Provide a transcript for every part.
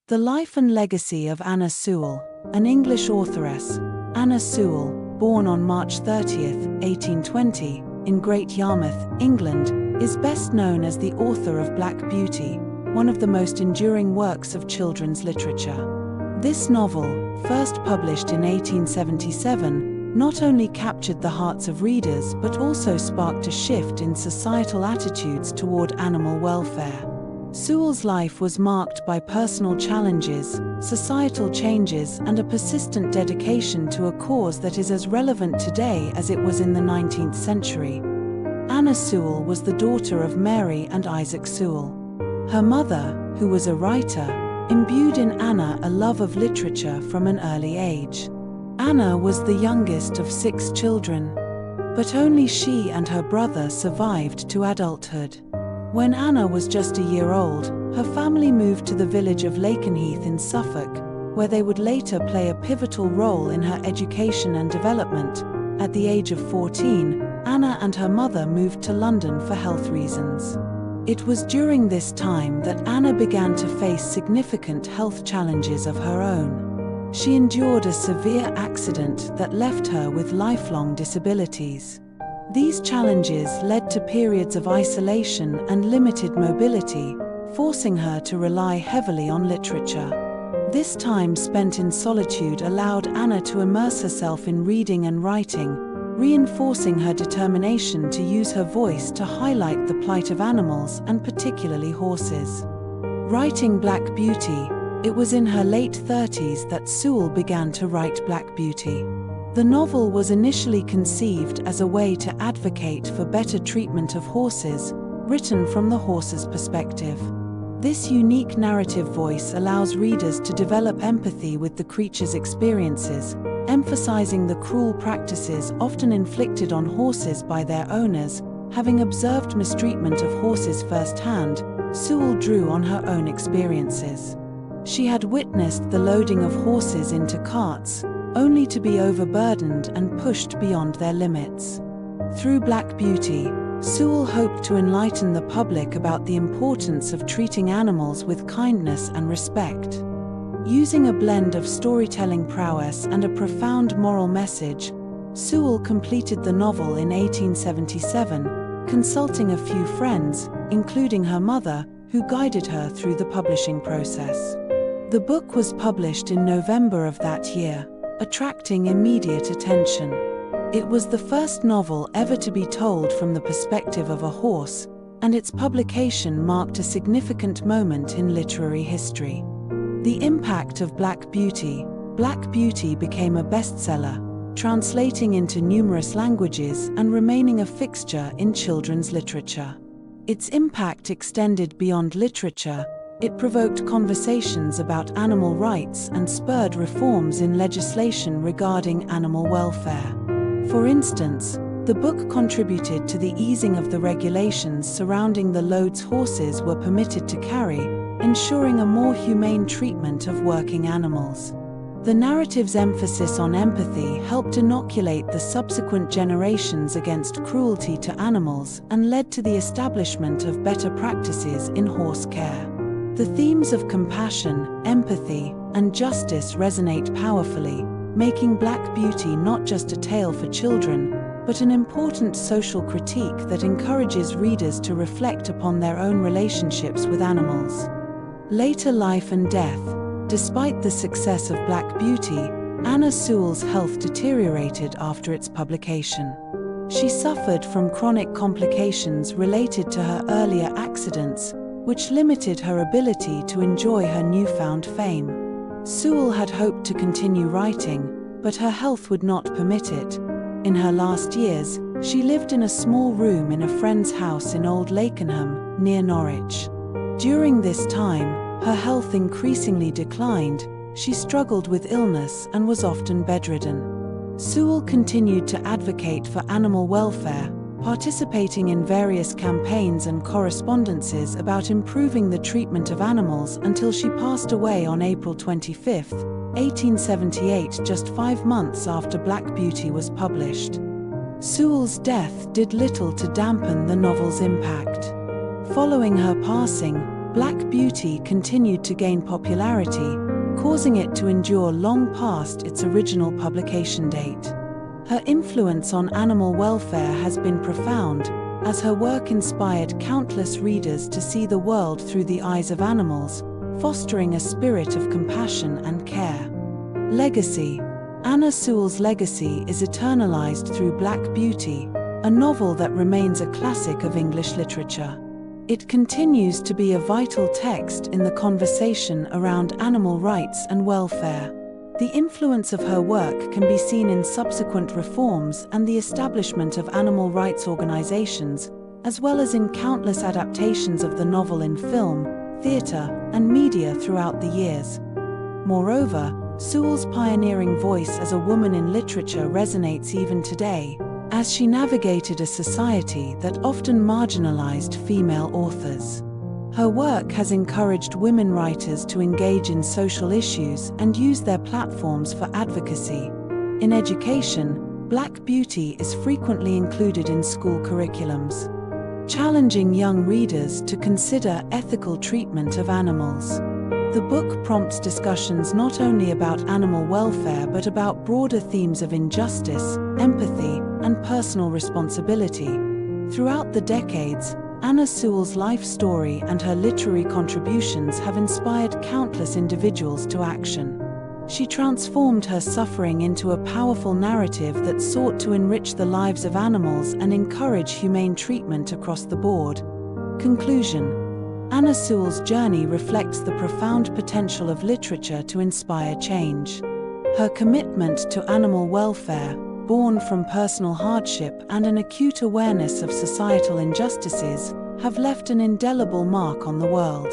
The Life and Legacy of Anna Sewell, an English authoress. Anna Sewell, born on March 30, 1820, in Great Yarmouth, England, is best known as the author of Black Beauty, one of the most enduring works of children's literature. This novel, first published in 1877, not only captured the hearts of readers but also sparked a shift in societal attitudes toward animal welfare. Sewell's life was marked by personal challenges, societal changes, and a persistent dedication to a cause that is as relevant today as it was in the 19th century. Anna Sewell was the daughter of Mary and Isaac Sewell. Her mother, who was a writer, imbued in Anna a love of literature from an early age. Anna was the youngest of 6 children, but only she and her brother survived to adulthood. When Anna was just a year old, her family moved to the village of Lakenheath in Suffolk, where they would later play a pivotal role in her education and development. At the age of 14, Anna and her mother moved to London for health reasons. It was during this time that Anna began to face significant health challenges of her own. She endured a severe accident that left her with lifelong disabilities. These challenges led to periods of isolation and limited mobility, forcing her to rely heavily on literature. This time spent in solitude allowed Anna to immerse herself in reading and writing, reinforcing her determination to use her voice to highlight the plight of animals and particularly horses. Writing Black Beauty, it was in her late 30s that Sewell began to write Black Beauty. The novel was initially conceived as a way to advocate for better treatment of horses, written from the horse's perspective. This unique narrative voice allows readers to develop empathy with the creature's experiences, emphasizing the cruel practices often inflicted on horses by their owners. Having observed mistreatment of horses firsthand, Sewell drew on her own experiences. She had witnessed the loading of horses into carts, only to be overburdened and pushed beyond their limits. Through Black Beauty, Sewell hoped to enlighten the public about the importance of treating animals with kindness and respect. Using a blend of storytelling prowess and a profound moral message, Sewell completed the novel in 1877, consulting a few friends, including her mother, who guided her through the publishing process. The book was published in November of that year, attracting immediate attention. It was the first novel ever to be told from the perspective of a horse, and its publication marked a significant moment in literary history. The impact of Black Beauty. Black Beauty became a bestseller, translating into numerous languages and remaining a fixture in children's literature. Its impact extended beyond literature. It provoked conversations about animal rights and spurred reforms in legislation regarding animal welfare. For instance, the book contributed to the easing of the regulations surrounding the loads horses were permitted to carry, ensuring a more humane treatment of working animals. The narrative's emphasis on empathy helped inoculate the subsequent generations against cruelty to animals and led to the establishment of better practices in horse care. The themes of compassion, empathy, and justice resonate powerfully, making Black Beauty not just a tale for children, but an important social critique that encourages readers to reflect upon their own relationships with animals. Later life and death. Despite the success of Black Beauty, Anna Sewell's health deteriorated after its publication. She suffered from chronic complications related to her earlier accidents, which limited her ability to enjoy her newfound fame. Sewell had hoped to continue writing, but her health would not permit it. In her last years, she lived in a small room in a friend's house in Old Lakenheath, near Norwich. During this time, her health increasingly declined. She struggled with illness and was often bedridden. Sewell continued to advocate for animal welfare, participating in various campaigns and correspondences about improving the treatment of animals until she passed away on April 25, 1878, just 5 months after Black Beauty was published. Sewell's death did little to dampen the novel's impact. Following her passing, Black Beauty continued to gain popularity, causing it to endure long past its original publication date. Her influence on animal welfare has been profound, as her work inspired countless readers to see the world through the eyes of animals, fostering a spirit of compassion and care. Legacy. Anna Sewell's legacy is eternalized through Black Beauty, a novel that remains a classic of English literature. It continues to be a vital text in the conversation around animal rights and welfare. The influence of her work can be seen in subsequent reforms and the establishment of animal rights organizations, as well as in countless adaptations of the novel in film, theater, and media throughout the years. Moreover, Sewell's pioneering voice as a woman in literature resonates even today, as she navigated a society that often marginalized female authors. Her work has encouraged women writers to engage in social issues and use their platforms for advocacy. In education, Black Beauty is frequently included in school curriculums, challenging young readers to consider ethical treatment of animals. The book prompts discussions not only about animal welfare but about broader themes of injustice, empathy, and personal responsibility. Throughout the decades, Anna Sewell's life story and her literary contributions have inspired countless individuals to action. She transformed her suffering into a powerful narrative that sought to enrich the lives of animals and encourage humane treatment across the board. Conclusion. Anna Sewell's journey reflects the profound potential of literature to inspire change. Her commitment to animal welfare, born from personal hardship and an acute awareness of societal injustices, have left an indelible mark on the world.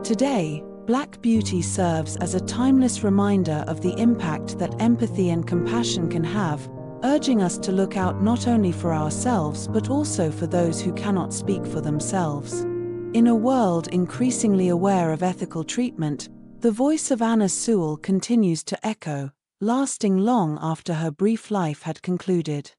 Today, Black Beauty serves as a timeless reminder of the impact that empathy and compassion can have, urging us to look out not only for ourselves but also for those who cannot speak for themselves. In a world increasingly aware of ethical treatment, the voice of Anna Sewell continues to echo, lasting long after her brief life had concluded.